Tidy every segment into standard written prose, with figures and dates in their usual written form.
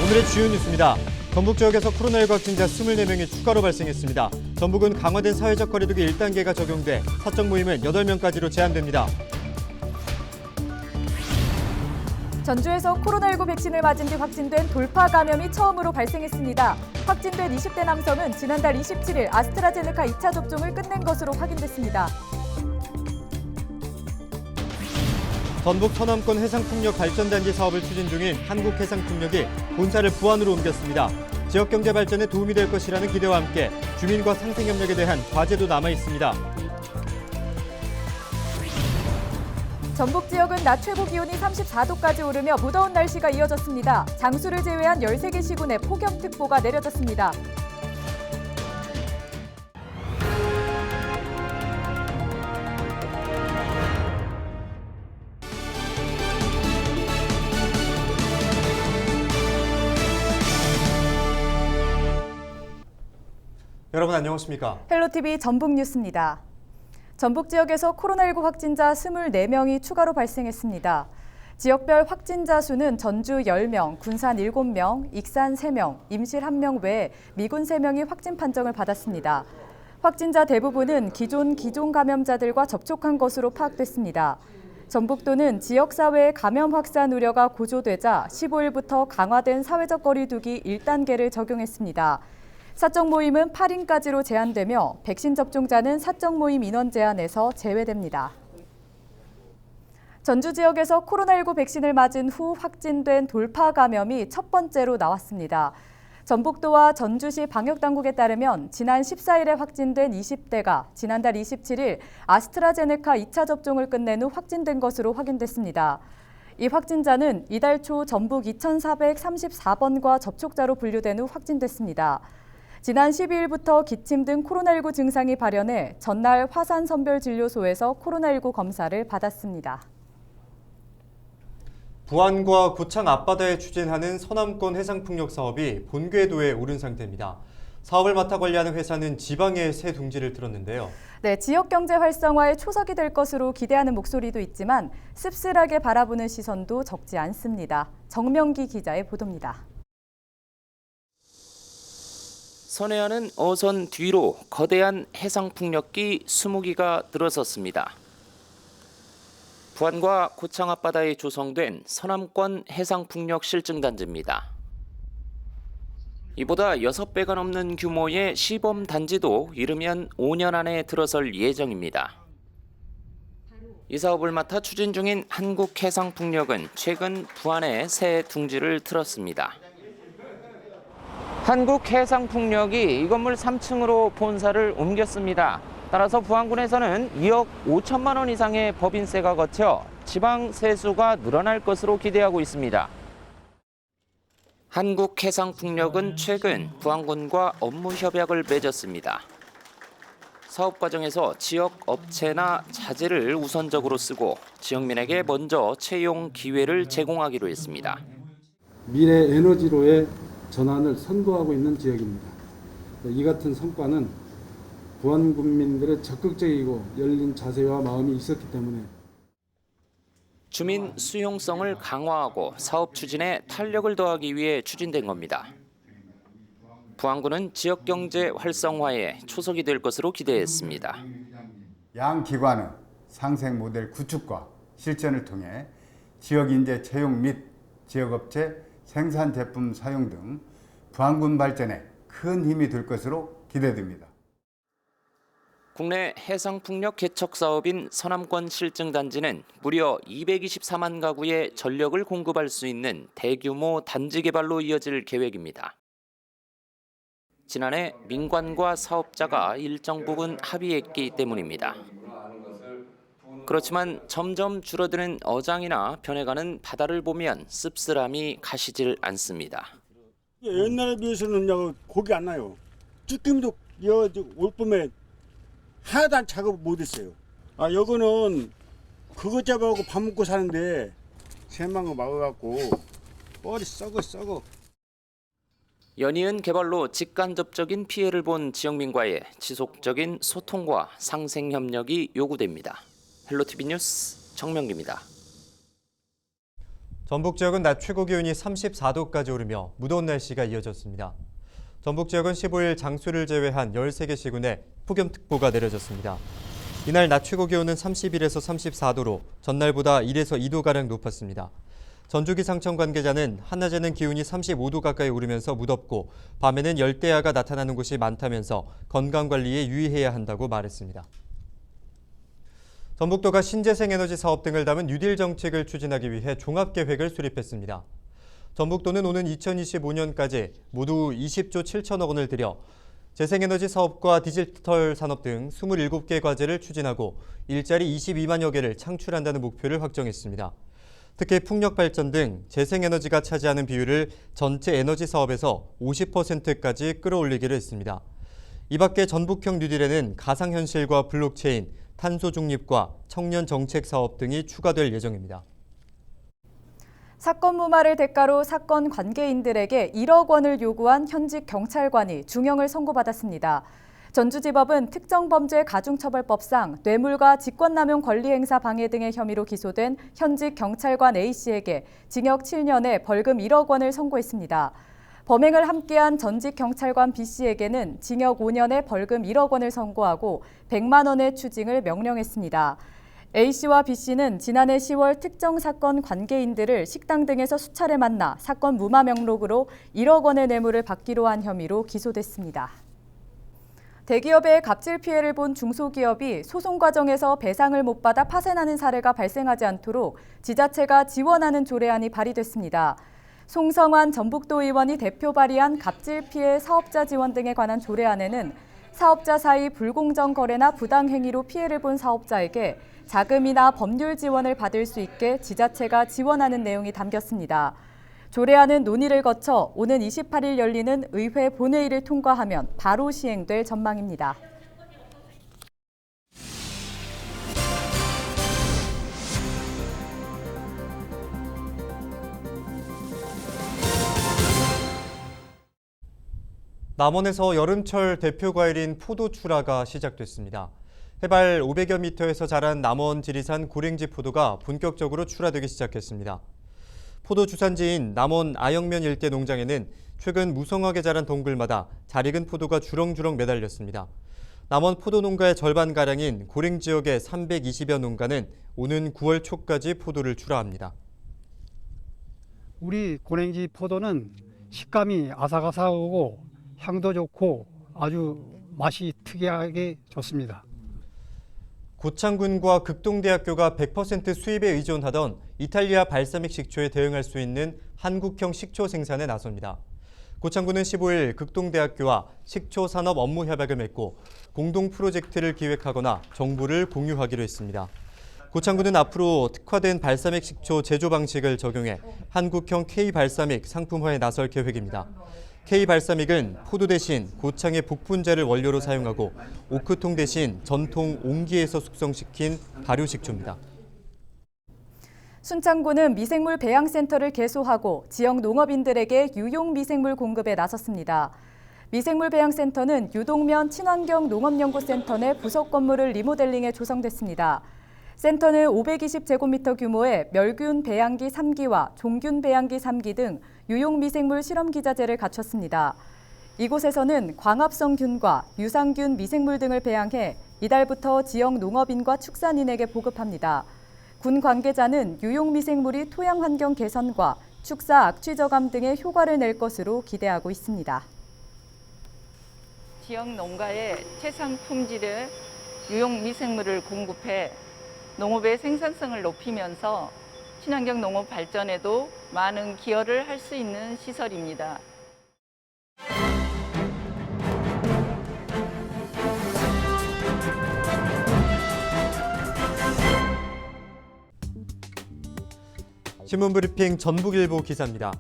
오늘의 주요 뉴스입니다. 전북 지역에서 코로나19 확진자 24명이 추가로 발생했습니다. 전북은 강화된 사회적 거리두기 1단계가 적용돼 사적 모임은 8명까지로 제한됩니다. 전주에서 코로나19 백신을 맞은 뒤 확진된 돌파 감염이 처음으로 발생했습니다. 확진된 20대 남성은 지난달 27일 아스트라제네카 2차 접종을 끝낸 것으로 확인됐습니다. 전북 서남권 해상풍력 발전단지 사업을 추진 중인 한국해상풍력이 본사를 부안으로 옮겼습니다. 지역경제 발전에 도움이 될 것이라는 기대와 함께 주민과 상생협력에 대한 과제도 남아 있습니다. 전북 지역은 낮 최고 기온이 34도까지 오르며 무더운 날씨가 이어졌습니다. 장수를 제외한 13개 시군에 폭염특보가 내려졌습니다. 여러분 안녕하십니까? 헬로티비 전북 뉴스입니다. 전북 지역에서 코로나19 확진자 24명이 추가로 발생했습니다. 지역별 확진자 수는 전주 10명, 군산 7명, 익산 3명, 임실 1명 외에 미군 3명이 확진 판정을 받았습니다. 확진자 대부분은 기존 감염자들과 접촉한 것으로 파악됐습니다. 전북도는 지역사회의 감염 확산 우려가 고조되자 15일부터 강화된 사회적 거리두기 1단계를 적용했습니다. 사적 모임은 8인까지로 제한되며 백신 접종자는 사적 모임 인원 제한에서 제외됩니다. 전주 지역에서 코로나19 백신을 맞은 후 확진된 돌파 감염이 첫 번째로 나왔습니다. 전북도와 전주시 방역당국에 따르면 지난 14일에 확진된 20대가 지난달 27일 아스트라제네카 2차 접종을 끝낸 후 확진된 것으로 확인됐습니다. 이 확진자는 이달 초 전북 2434번과 접촉자로 분류된 후 확진됐습니다. 지난 12일부터 기침 등 코로나19 증상이 발현해 전날 화산선별진료소에서 코로나19 검사를 받았습니다. 부안과 고창 앞바다에 추진하는 서남권 해상풍력 사업이 본궤도에 오른 상태입니다. 사업을 맡아 관리하는 회사는 지방에 새 둥지를 틀었는데요. 네, 지역 경제 활성화에 초석이 될 것으로 기대하는 목소리도 있지만 씁쓸하게 바라보는 시선도 적지 않습니다. 정명기 기자의 보도입니다. 선해안은 어선 뒤로 거대한 해상풍력기 20기가 들어섰습니다. 부안과 고창 앞바다에 조성된 서남권 해상풍력 실증단지입니다. 이보다 6배가 넘는 규모의 시범단지도 이르면 5년 안에 들어설 예정입니다. 이 사업을 맡아 추진 중인 한국해상풍력은 최근 부안에 새 둥지를 틀었습니다. 한국해상풍력이 이 건물 3층으로 본사를 옮겼습니다. 따라서 부안군에서는 2억 5천만 원 이상의 법인세가 거쳐 지방 세수가 늘어날 것으로 기대하고 있습니다. 한국해상풍력은 최근 부안군과 업무 협약을 맺었습니다. 사업 과정에서 지역 업체나 자재를 우선적으로 쓰고 지역민에게 먼저 채용 기회를 제공하기로 했습니다. 미래 에너지로의 전환을 선도하고 있는 지역입니다. 이 같은 성과는 부안 국민들의 적극적이고 열린 자세와 마음이 있었기 때문에 주민 수용성을 강화하고 사업 추진에 탄력을 더하기 위해 추진된 겁니다. 부안군은 지역 경제 활성화에 초석이 될 것으로 기대했습니다. 양 기관은 상생 모델 구축과 실전을 통해 지역 인재 채용 및 지역업체 생산 제품 사용 등 부안군 발전에 큰 힘이 될 것으로 기대됩니다. 국내 해상풍력 개척 사업인 서남권 실증단지는 무려 224만 가구에 전력을 공급할 수 있는 대규모 단지 개발로 이어질 계획입니다. 지난해 민관과 사업자가 일정 부분 합의했기 때문입니다. 그렇지만 점점 줄어드는 어장이나 변해가는 바다를 보면 씁쓸함이 가시질 않습니다. 옛날에 비해서는 고기 안 나요. 쭈꾸미도 올 봄에 하나도 안 작업 못했어요. 여기는 그것 잡아갖고 밥 먹고 사는데 새만 거 막아갖고 뻘이 썩어. 연이은 개발로 직간접적인 피해를 본 지역민과의 지속적인 소통과 상생 협력이 요구됩니다. 헬로티비 뉴스 정명기입니다. 전북 지역은 낮 최고 기온이 34도까지 오르며 무더운 날씨가 이어졌습니다. 전북 지역은 15일 장수를 제외한 13개 시군에 폭염특보가 내려졌습니다. 이날 낮 최고 기온은 31에서 34도로 전날보다 1에서 2도가량 높았습니다. 전주기상청 관계자는 한낮에는 기온이 35도 가까이 오르면서 무덥고 밤에는 열대야가 나타나는 곳이 많다면서 건강관리에 유의해야 한다고 말했습니다. 전북도가 신재생에너지 사업 등을 담은 뉴딜 정책을 추진하기 위해 종합계획을 수립했습니다. 전북도는 오는 2025년까지 모두 20조 7천억 원을 들여 재생에너지 사업과 디지털 산업 등 27개 과제를 추진하고 일자리 22만여 개를 창출한다는 목표를 확정했습니다. 특히 풍력 발전 등 재생에너지가 차지하는 비율을 전체 에너지 사업에서 50%까지 끌어올리기로 했습니다. 이 밖에 전북형 뉴딜에는 가상현실과 블록체인, 탄소 중립과 청년 정책 사업 등이 추가될 예정입니다. 사건 무마를 대가로 사건 관계인들에게 1억 원을 요구한 현직 경찰관이 중형을 선고받았습니다. 전주지법은 특정범죄 가중처벌법상 뇌물과 직권남용 권리행사 방해 등의 혐의로 기소된 현직 경찰관 A씨에게 징역 7년에 벌금 1억 원을 선고했습니다. 범행을 함께한 전직 경찰관 B씨에게는 징역 5년에 벌금 1억 원을 선고하고 100만 원의 추징을 명령했습니다. A씨와 B씨는 지난해 10월 특정 사건 관계인들을 식당 등에서 수차례 만나 사건 무마 명목으로 1억 원의 뇌물을 받기로 한 혐의로 기소됐습니다. 대기업의 갑질 피해를 본 중소기업이 소송 과정에서 배상을 못 받아 파산하는 사례가 발생하지 않도록 지자체가 지원하는 조례안이 발의됐습니다. 송성환 전북도 의원이 대표 발의한 갑질 피해 사업자 지원 등에 관한 조례안에는 사업자 사이 불공정 거래나 부당 행위로 피해를 본 사업자에게 자금이나 법률 지원을 받을 수 있게 지자체가 지원하는 내용이 담겼습니다. 조례안은 논의를 거쳐 오는 28일 열리는 의회 본회의를 통과하면 바로 시행될 전망입니다. 남원에서 여름철 대표 과일인 포도 출하가 시작됐습니다. 해발 500여 미터에서 자란 남원 지리산 고랭지 포도가 본격적으로 출하되기 시작했습니다. 포도 주산지인 남원 아영면 일대 농장에는 최근 무성하게 자란 덩굴마다 잘 익은 포도가 주렁주렁 매달렸습니다. 남원 포도 농가의 절반가량인 고랭 지역의 320여 농가는 오는 9월 초까지 포도를 출하합니다. 우리 고랭지 포도는 식감이 아삭아삭하고 향도 좋고 아주 맛이 특이하게 좋습니다. 고창군과 극동대학교가 100% 수입에 의존하던 이탈리아 발사믹 식초에 대응할 수 있는 한국형 식초 생산에 나섭니다. 고창군은 15일 극동대학교와 식초 산업 업무 협약을 맺고 공동 프로젝트를 기획하거나 정보를 공유하기로 했습니다. 고창군은 앞으로 특화된 발사믹 식초 제조 방식을 적용해 한국형 K-발사믹 상품화에 나설 계획입니다. K-발사믹은 포도 대신 고창의 복분자를 원료로 사용하고 오크통 대신 전통 옹기에서 숙성시킨 발효식초입니다. 순창군은 미생물 배양센터를 개소하고 지역 농업인들에게 유용 미생물 공급에 나섰습니다. 미생물 배양센터는 유동면 친환경 농업연구센터 내 부속 건물을 리모델링해 조성됐습니다. 센터는 520제곱미터 규모의 멸균 배양기 3기와 종균 배양기 3기 등 유용 미생물 실험 기자재를 갖췄습니다. 이곳에서는 광합성균과 유산균 미생물 등을 배양해 이달부터 지역 농업인과 축산인에게 보급합니다. 군 관계자는 유용 미생물이 토양 환경 개선과 축사 악취 저감 등의 효과를 낼 것으로 기대하고 있습니다. 지역 농가에 최상 품질의 유용 미생물을 공급해 농업의 생산성을 높이면서 친환경 농업 발전에도 많은 기여를 할 수 있는 시설입니다. 신문브리핑 전북일보 기사입니다.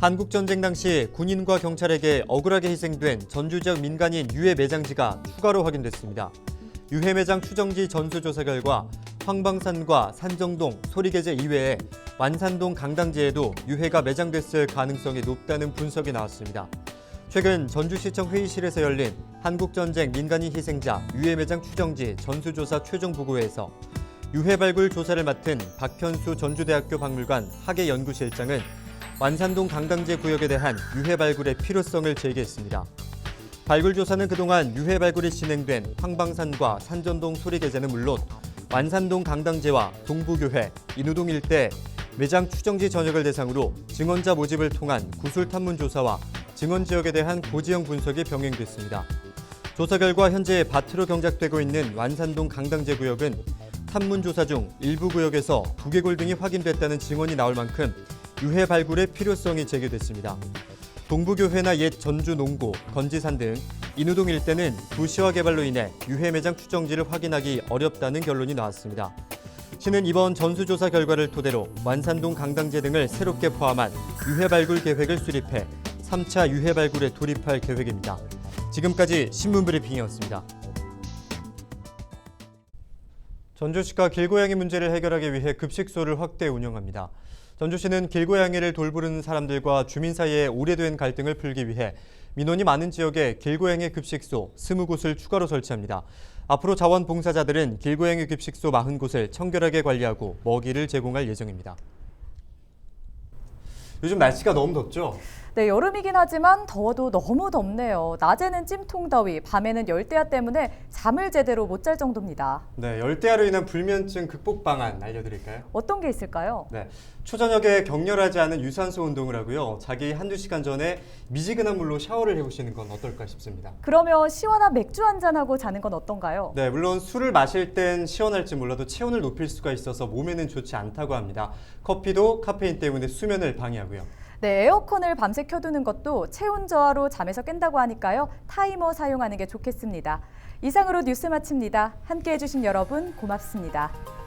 한국전쟁 당시 군인과 경찰에게 억울하게 희생된 전주 지역 민간인 유해 매장지가 추가로 확인됐습니다. 유해 매장 추정지 전수조사 결과 황방산과 산정동, 소리계제 이외에 완산동 강당지에도 유해가 매장됐을 가능성이 높다는 분석이 나왔습니다. 최근 전주시청 회의실에서 열린 한국전쟁 민간인 희생자 유해 매장 추정지 전수조사 최종 보고회에서 유해 발굴 조사를 맡은 박현수 전주대학교 박물관 학예연구실장은 완산동 강당제 구역에 대한 유해 발굴의 필요성을 제기했습니다. 발굴 조사는 그동안 유해 발굴이 진행된 황방산과 산전동 소리계제는 물론 완산동 강당제와 동부교회, 인우동 일대 매장 추정지 전역을 대상으로 증언자 모집을 통한 구술 탐문 조사와 증언 지역에 대한 고지형 분석이 병행됐습니다. 조사 결과 현재 밭으로 경작되고 있는 완산동 강당제 구역은 탐문 조사 중 일부 구역에서 두개골 등이 확인됐다는 증언이 나올 만큼 유해 발굴의 필요성이 제기됐습니다. 동부교회나 옛 전주 농고, 건지산 등 인우동 일대는 도시화 개발로 인해 유해 매장 추정지를 확인하기 어렵다는 결론이 나왔습니다. 시는 이번 전수조사 결과를 토대로 완산동 강당제 등을 새롭게 포함한 유해 발굴 계획을 수립해 3차 유해 발굴에 돌입할 계획입니다. 지금까지 신문브리핑이었습니다. 전주시가 길고양이 문제를 해결하기 위해 급식소를 확대 운영합니다. 전주시는 길고양이를 돌보는 사람들과 주민 사이에 오래된 갈등을 풀기 위해 민원이 많은 지역에 길고양이 급식소 20곳을 추가로 설치합니다. 앞으로 자원봉사자들은 길고양이 급식소 40곳을 청결하게 관리하고 먹이를 제공할 예정입니다. 요즘 날씨가 너무 덥죠? 네, 여름이긴 하지만 더워도 너무 덥네요. 낮에는 찜통더위, 밤에는 열대야 때문에 잠을 제대로 못 잘 정도입니다. 네, 열대야로 인한 불면증 극복 방안 알려드릴까요? 어떤 게 있을까요? 네, 초저녁에 격렬하지 않은 유산소 운동을 하고요. 자기 한두 시간 전에 미지근한 물로 샤워를 해보시는 건 어떨까 싶습니다. 그러면 시원한 맥주 한잔하고 자는 건 어떤가요? 네, 물론 술을 마실 땐 시원할지 몰라도 체온을 높일 수가 있어서 몸에는 좋지 않다고 합니다. 커피도 카페인 때문에 수면을 방해하고요. 네, 에어컨을 밤새 켜두는 것도 체온 저하로 잠에서 깬다고 하니까요. 타이머 사용하는 게 좋겠습니다. 이상으로 뉴스 마칩니다. 함께해 주신 여러분 고맙습니다.